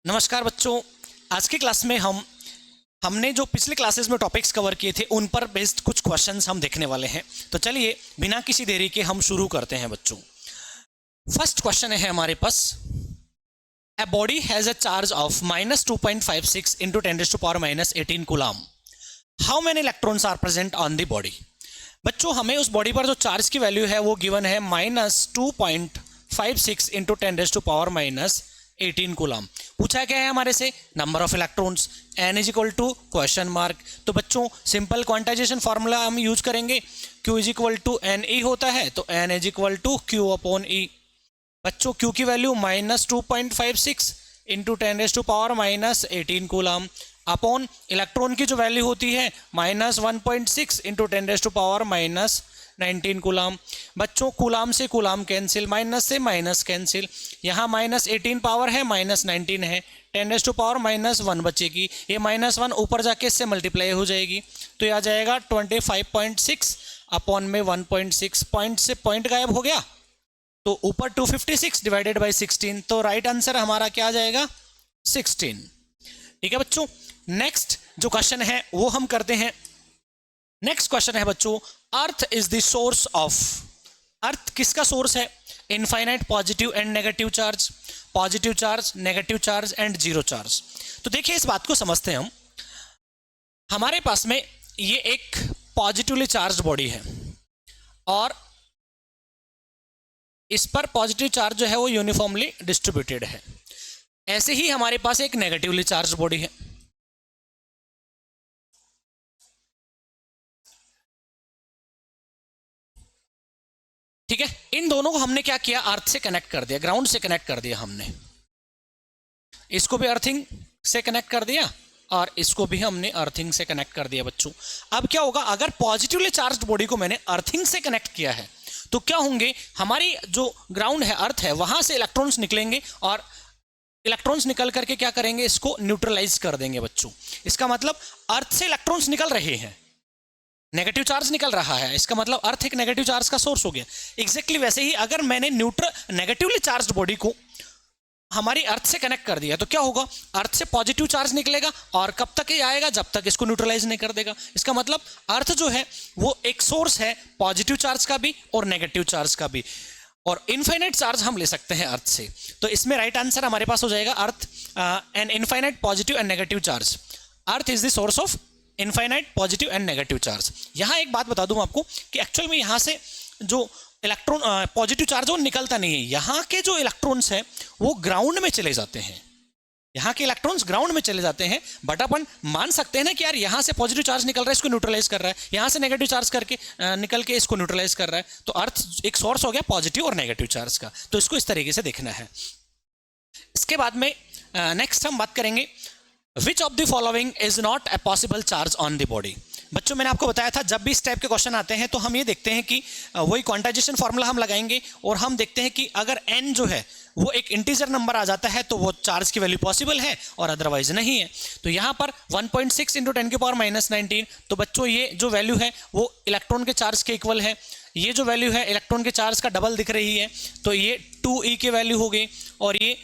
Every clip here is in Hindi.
नमस्कार बच्चों। आज की क्लास में हमने जो पिछले क्लासेस में टॉपिक्स कवर किए थे उन पर बेस्ड कुछ क्वेश्चंस हम देखने वाले हैं। तो चलिए बिना किसी देरी के हम शुरू करते हैं बच्चों। फर्स्ट क्वेश्चन है हमारे पास, a body has a charge of -2.56 into 10⁻⁻18 coulomb. How many electrons are present on the body. बच्चों हमें उस बॉडी पर जो चार्ज की वैल्यू है वो गिवन है -2.56 इंटू 10⁻18 कूलम। पूछा क्या है हमारे से, number of electrons, n is equal to question mark. तो बच्चों सिंपल क्वांटाइजेशन फार्मूला हम यूज करेंगे, q is equal to n e होता है तो n is equal to q upon e. बच्चों q की value -2.56 into 10⁻⁻18 coulomb upon electron की जो वैल्यू होती है -1.6 इंटू 10⁻⁻19 कूलम। बच्चों कूलम से कूलम कैंसिल, माइनस से माइनस कैंसिल, यहाँ -18 पावर है -19 है, 10⁻⁻1 बचेगी, ये -1 ऊपर जाके इससे मल्टीप्लाई हो जाएगी तो ये आ जाएगा 25.6 अपॉन में 1.6, पॉइंट से पॉइंट गायब हो गया तो ऊपर 256 डिवाइडेड बाई 16, तो राइट आंसर हमारा क्या आ जाएगा 16। ठीक है बच्चों, नेक्स्ट जो क्वेश्चन है वो हम करते हैं। नेक्स्ट क्वेश्चन है बच्चों, earth is the source of. Earth किसका सोर्स है? Infinite positive and negative charge, positive charge, negative charge and zero charge. तो देखिए इस बात को समझते हैं हम। हमारे पास में ये एक पॉजिटिवली चार्ज बॉडी है और इस पर पॉजिटिव चार्ज जो है वो यूनिफॉर्मली डिस्ट्रीब्यूटेड है। ऐसे ही हमारे पास एक नेगेटिवली चार्ज बॉडी है। ठीक है, इन दोनों को हमने क्या किया, अर्थ से कनेक्ट कर दिया, ग्राउंड से कनेक्ट कर दिया हमने। इसको भी अर्थिंग से कनेक्ट कर दिया और इसको भी हमने अर्थिंग से कनेक्ट कर दिया बच्चों। अब क्या होगा, अगर पॉजिटिवली चार्ज बॉडी को मैंने अर्थिंग से कनेक्ट किया है तो क्या होंगे, हमारी जो ग्राउंड है, अर्थ है, वहां से इलेक्ट्रॉन्स निकलेंगे और इलेक्ट्रॉन्स निकल करके क्या करेंगे, इसको न्यूट्रलाइज कर देंगे बच्चों। इसका मतलब अर्थ से इलेक्ट्रॉन्स निकल रहे हैं, नेगेटिव चार्ज निकल रहा है, इसका मतलब अर्थ एक नेगेटिव चार्ज का सोर्स हो गया। एग्जैक्टली वैसे ही अगर मैंने नेगेटिवली चार्ज बॉडी को हमारी अर्थ से कनेक्ट कर दिया तो क्या होगा, अर्थ से पॉजिटिव चार्ज निकलेगा और कब तक ये आएगा, जब तक इसको न्यूट्रलाइज नहीं कर देगा। इसका मतलब अर्थ जो है वो एक सोर्स है पॉजिटिव चार्ज का भी और नेगेटिव चार्ज का भी, और इनफाइनाइट चार्ज हम ले सकते हैं अर्थ से। तो इसमें राइट आंसर हमारे पास हो जाएगा earth and infinite positive and negative charge. Earth is the source of infinite positive and negative charge. यहाँ एक बात बता दूं आपको कि एक्चुअल में यहाँ से जो इलेक्ट्रॉन पॉजिटिव चार्ज वो निकलता नहीं है, यहाँ के जो इलेक्ट्रॉन्स हैं वो ग्राउंड में चले जाते हैं, यहाँ के इलेक्ट्रॉन्स ग्राउंड में चले जाते हैं। बट अपन मान सकते हैं ना कि यार यहाँ से पॉजिटिव चार्ज निकल रहा है, इसको न्यूट्रलाइज कर रहा है, यहाँ से नेगेटिव चार्ज करके निकल के इसको न्यूट्रलाइज कर रहा है, तो अर्थ एक सोर्स हो गया पॉजिटिव और नेगेटिव चार्ज का। तो इसको इस तरीके से देखना है। इसके बाद में नेक्स्ट हम बात करेंगे, which of the following is not a possible charge on the body. बच्चों मैंने आपको बताया था जब भी इस टाइप के क्वेश्चन आते हैं तो हम ये देखते हैं कि वही क्वांटाइजेशन फार्मूला हम लगाएंगे और हम देखते हैं कि अगर n जो है वो एक इंटीजर नंबर आ जाता है तो वो चार्ज की वैल्यू पॉसिबल है और अदरवाइज नहीं है। तो यहाँ पर 1.6 इंटू 10⁻⁻19, तो बच्चों ये जो वैल्यू है वो इलेक्ट्रॉन के चार्ज के इक्वल है। ये जो वैल्यू है इलेक्ट्रॉन के चार्ज का डबल दिख रही है, तो ये 2e की वैल्यू हो गई और ये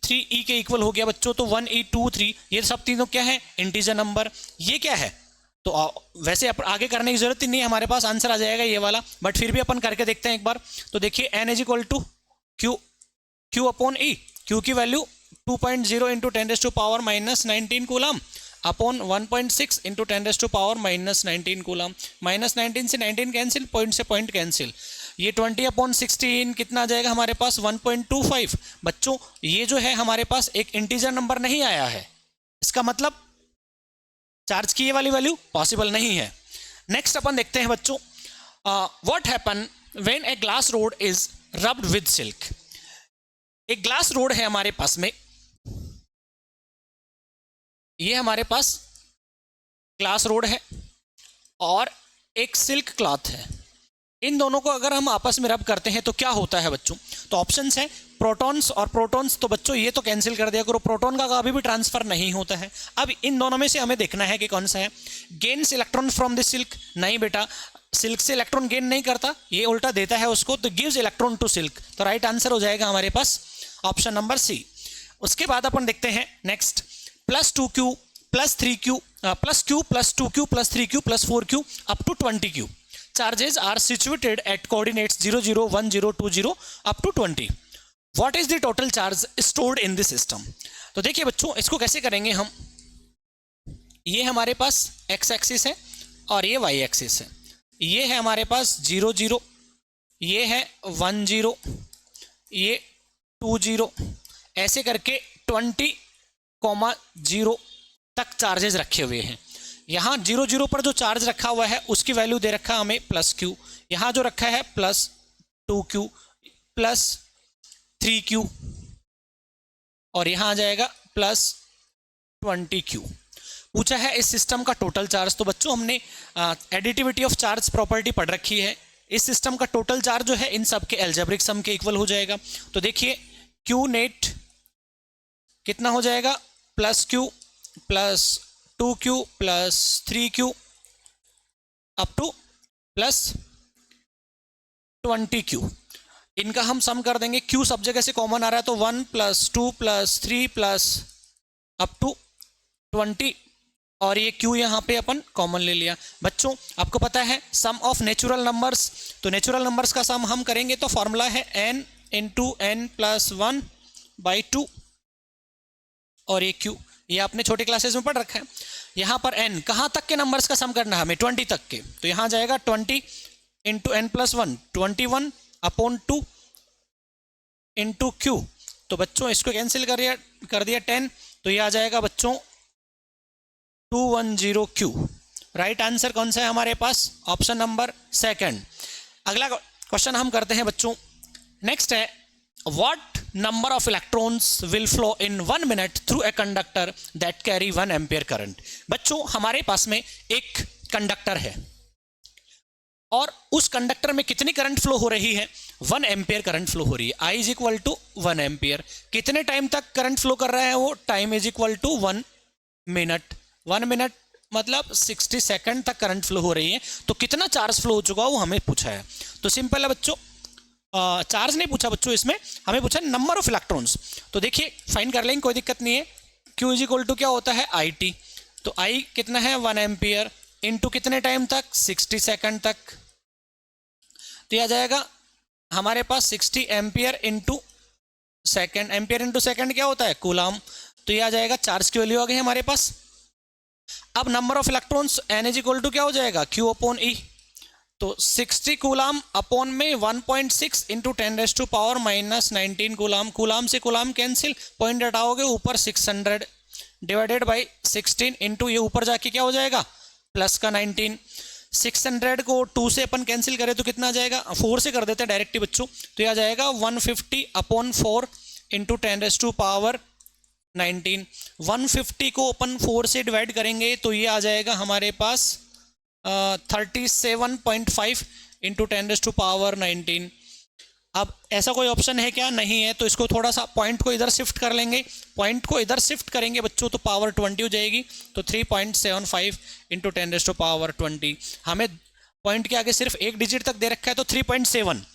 3e के इक्वल हो गया बच्चों। तो 1e 2 3, ये सब तीनों क्या है, इंटीजर नंबर। ये क्या है, तो वैसे आगे करने की जरूरत ही नहीं है, हमारे पास आंसर आ जाएगा ये वाला, बट फिर भी अपन करके देखते हैं एक बार। तो देखिए n is equal to q upon e, q की value 2.0 into 10⁻⁻19 coulomb upon 1.6 into 10⁻⁻19 coulomb. -19 से 19 कैंसिल, पॉइंट से पॉइंट कैंसिल, ये 20/16 कितना आ जाएगा हमारे पास 1.25। बच्चों ये जो है हमारे पास एक इंटीजर नंबर नहीं आया है, इसका मतलब चार्ज की ये वाली वैल्यू पॉसिबल नहीं है। नेक्स्ट अपन देखते हैं बच्चों, what happen when a glass rod is rubbed with silk. एक ग्लास रोड है हमारे पास में, ये हमारे पास ग्लास रोड है और एक सिल्क क्लॉथ है। इन दोनों को अगर हम आपस में रब करते हैं तो क्या होता है बच्चों, तो ऑप्शंस है प्रोटॉन्स और प्रोटॉन्स। तो बच्चों ये तो कैंसिल कर दिया करो, प्रोटॉन का कभी भी ट्रांसफर नहीं होता है। अब इन दोनों में से हमें देखना है कि कौन सा है। Gains electron from the silk, नहीं बेटा सिल्क से इलेक्ट्रॉन गेन नहीं करता, ये उल्टा देता है उसको, तो गिव्स इलेक्ट्रॉन टू सिल्क। तो राइट आंसर हो जाएगा हमारे पास ऑप्शन नंबर सी। उसके बाद अपन देखते हैं next +2q +3q +q+2q +3q +4q up to 20q charges are situated at coordinates 0 0 1 0 2 0 up to 20. What is the total charge stored in the system? तो देखिए बच्चों इसको कैसे करेंगे हम, ये हमारे पास x एक्सिस है और ये y एक्सिस है, ये है हमारे पास 0 0, ये है 1 0, ये 2 0, ऐसे करके 20,0 तक चार्जेस रखे हुए हैं। यहाँ 0 0 पर जो चार्ज रखा हुआ है उसकी वैल्यू दे रखा है हमें +q, यहाँ जो रखा है +2q +3q और यहाँ आ जाएगा +20q। पूछा है इस सिस्टम का टोटल चार्ज। तो बच्चों हमने एडिटिविटी ऑफ चार्ज प्रॉपर्टी पढ़ रखी है, इस सिस्टम का टोटल चार्ज जो है इन सब के एल्जेब्रिक सम के इक्वल हो जाएगा। तो देखिए q नेट कितना हो जाएगा, +q +2q +3q up to +20q। इनका हम सम कर देंगे, q सब जगह से कॉमन आ रहा है तो 1 +2 +3 अप टू 20 और ये q यहाँ पे अपन कॉमन ले लिया। बच्चों आपको पता है सम ऑफ नेचुरल नंबर्स, तो नेचुरल नंबर्स का सम हम करेंगे तो फॉर्मूला है n × n+1/2 और ये q, ये आपने छोटे क्लासेस में पढ़ रखा है। यहाँ पर n कहाँ तक के नंबर्स का सम करना है हमें, 20 तक के, तो यहाँ जाएगा 20 × n+1 21/2 इंटू q। तो बच्चों इसको कैंसिल कर दिया 10, तो ये आ जाएगा बच्चों 210q। राइट आंसर कौन सा है हमारे पास, ऑप्शन नंबर सेकंड। अगला क्वेश्चन हम करते हैं बच्चों, नेक्स्ट है what number of electrons will flow in 1 minute through a conductor that carry 1 ampere current. बच्चों हमारे पास में एक कंडक्टर है और उस कंडक्टर में कितनी करंट फ्लो हो रही है, 1 एम्पियर करंट फ्लो हो रही है। I is equal to 1 ampere. कितने टाइम तक करंट फ्लो कर रहा है वो, time is equal to 1 minute. 1 minute मतलब 60 सेकंड तक करंट फ्लो हो रही है। तो कितना चार्ज फ्लो हो चुका वो हमें पूछा है। तो सिंपल है बच्चों, चार्ज नहीं पूछा बच्चों, इसमें हमें पूछा नंबर ऑफ इलेक्ट्रॉन्स। तो देखिए फाइंड कर लेंगे, कोई दिक्कत नहीं है। Q इज इक्वल टू क्या होता है, IT। तो I कितना है 1 एम्पियर इंटू कितने टाइम तक, 60 सेकंड तक। तो यह आ जाएगा हमारे पास 60 ampere into second. Ampere into second क्या होता है, कूलाम। तो यह आ जाएगा चार्ज की वैल्यू आ गई हमारे पास। अब number of electrons n is equal to क्या हो जाएगा, Q/E। तो 60 कूलाम अपॉन में 1.6 इंटू 10⁻⁻19 कूलाम। कूलाम से कूलाम कैंसिल, पॉइंट हटाओगे ऊपर 600 डिवाइडेड बाई 16 इंटू ये ऊपर जाके क्या हो जाएगा प्लस का 19। 600 को 2 से अपन कैंसिल करें तो कितना आ जाएगा, 4 से कर देते हैं डायरेक्टली बच्चों। तो ये आ जाएगा 150/4 इंटू 10⁻19। 150 को अपन 4 से डिवाइड करेंगे तो ये आ जाएगा हमारे पास 37.5 इंटू 10⁻19। अब ऐसा कोई ऑप्शन है क्या, नहीं है। तो इसको थोड़ा सा पॉइंट को इधर शिफ्ट कर लेंगे। पॉइंट को इधर शिफ्ट करेंगे बच्चों तो पावर 20 हो जाएगी। तो 3.75 इंटू 10⁻20। हमें पॉइंट के आगे सिर्फ एक डिजिट तक दे रखा है तो 3.7।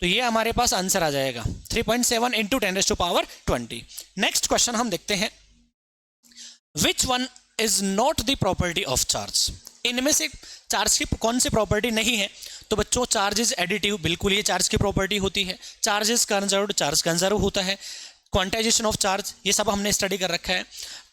तो ये हमारे पास आंसर आ जाएगा 3.7 इंटू 10⁻20। नेक्स्ट क्वेश्चन हम देखते हैं, which one is not the property of charge. इनमें से चार्ज की कौन सी प्रॉपर्टी नहीं है। तो बच्चों चार्ज इज एडिटिव, बिल्कुल ये चार्ज की प्रॉपर्टी होती है। Charge is conserved, charge conserve होता है। क्वांटाइजेशन ऑफ चार्ज, ये सब हमने स्टडी कर रखा है।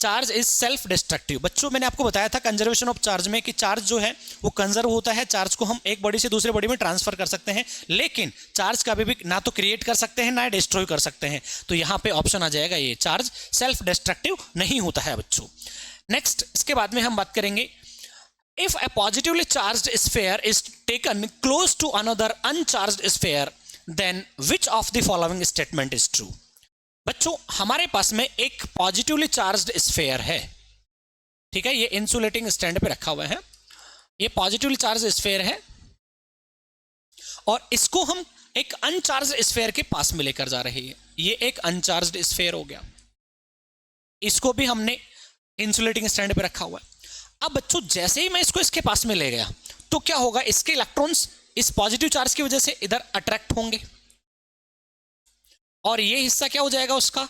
Charge is self destructive. बच्चों मैंने आपको बताया था कंजर्वेशन ऑफ चार्ज में कि चार्ज जो है वो कंजर्व होता है। चार्ज को हम एक बॉडी से दूसरे बॉडी में ट्रांसफर कर सकते हैं, लेकिन चार्ज कभी भी ना तो क्रिएट कर सकते हैं ना डिस्ट्रॉय कर सकते हैं। तो यहाँ पे ऑप्शन आ जाएगा ये, चार्ज सेल्फ डिस्ट्रक्टिव नहीं होता है बच्चों। नेक्स्ट इसके बाद में हम बात करेंगे, if a positively charged sphere is taken close to another uncharged sphere, then which of the following statement is true। बच्चों हमारे पास में एक पॉजिटिवली चार्ज्ड स्फेयर है, ठीक है, ये इंसुलेटिंग स्टैंड पे रखा हुआ है। ये पॉजिटिवली चार्ज्ड स्फेयर है और इसको हम एक अनचार्ज्ड स्फेयर के पास में लेकर जा रहे हैं। ये एक अनचार्ज्ड स्फेयर हो गया, इसको भी हमने इंसुलेटिंग स्टैंड पे रखा हुआ है। अब बच्चों जैसे ही मैं इसको इसके पास में ले गया तो क्या होगा, इसके इलेक्ट्रॉन्स इस पॉजिटिव चार्ज की वजह से इधर अट्रैक्ट होंगे और ये हिस्सा क्या हो जाएगा उसका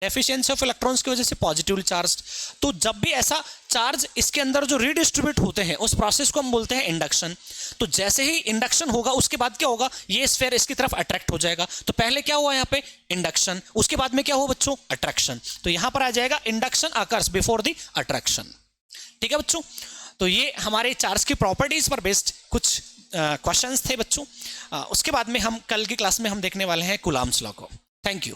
डेफिशिएंसी ऑफ इलेक्ट्रॉन्स की वजह से पॉजिटिवली चार्ज। तो जब भी ऐसा चार्ज इसके अंदर जो रीडिस्ट्रीब्यूट होते हैं उस प्रोसेस को हम बोलते हैं इंडक्शन। तो जैसे ही इंडक्शन होगा उसके बाद क्या होगा, ये स्फीयर इसकी तरफ अट्रैक्ट हो जाएगा। तो पहले क्या हुआ यहाँ पे इंडक्शन, उसके बाद में क्या हुआ बच्चों, अट्रैक्शन। तो यहां पर आ जाएगा induction occurs before the attraction. ठीक है बच्चों, तो ये हमारे चार्ज की प्रॉपर्टीज पर बेस्ड कुछ क्वेश्चंस थे बच्चों। उसके बाद में हम कल की क्लास में हम देखने वाले हैं कूलम्ब्स लॉ को। Thank you.